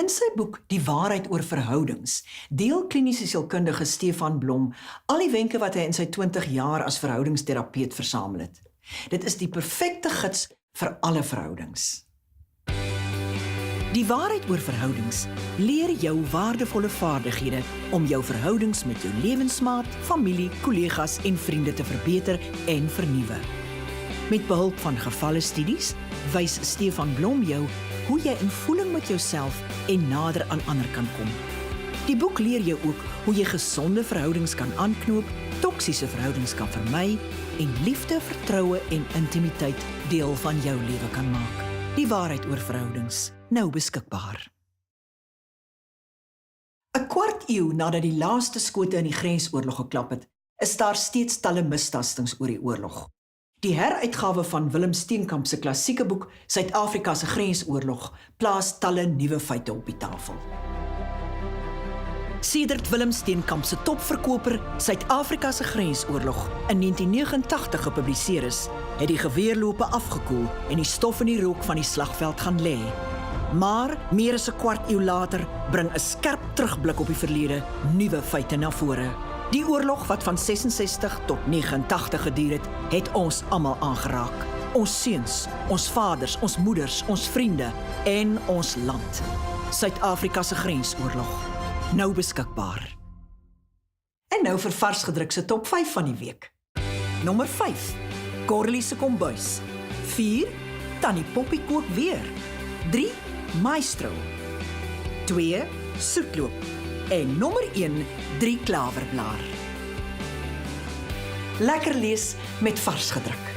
In sy boek Die waarheid oor verhoudings deel kliniese sielkundige Stefan Blom al die wenke wat hy in sy 20 jaar as verhoudingsterapeut versamel het. Dit is die perfekte gids vir alle verhoudings. Die waarheid oor verhoudings leer jou waardevolle vaardighede om jou verhoudings met jou lewensmaat, familie, kollegas en vriende te verbeter en vernuwe. Met behulp van gevalle studies wys Stefan Blom jou hoe jy in voeling met jouself en nader aan ander kan kom. Die boek leer jou ook hoe jy gesonde verhoudings kan aanknoop, toksiese verhoudings kan vermy en liefde, vertroue en intimiteit deel van jou lewe kan maak. Die waarheid oor verhoudings, nou beskikbaar. 'n kwart eeu nadat die laaste skote in die grensoorlog geklap het, is daar steeds talle mistastings oor die oorlog. Die heruitgawe van Willem Steenkamp se klassieke boek Suid-Afrika se Grensoorlog plaas talle nuwe feite op die tafel. Sedert Willem Steenkamp se topverkoper Suid-Afrika se Grensoorlog in 1989 gepubliseer is, het die geweerlope afgekoel en die stof in die rook van die slagveld gaan lê. Maar meer as 'n kwart eeu later bring 'n skerp terugblik op die verlede nuwe feite na vore. Die oorlog wat van 66 tot 89 geduur het ons almal aangeraak. Ons seuns, ons vaders, ons moeders, ons vriende en ons land. Suid-Afrika se Grensoorlog, nou beskikbaar. En nou vir vars gedruk se top 5 van die week. Nommer 5, Corlie se kombuis. 4, Tannie Poppie kook weer. 3, Maestro. 2, Soetloop. En nommer 1, 3 klaverblaar. Lekker lees met vars gedruk.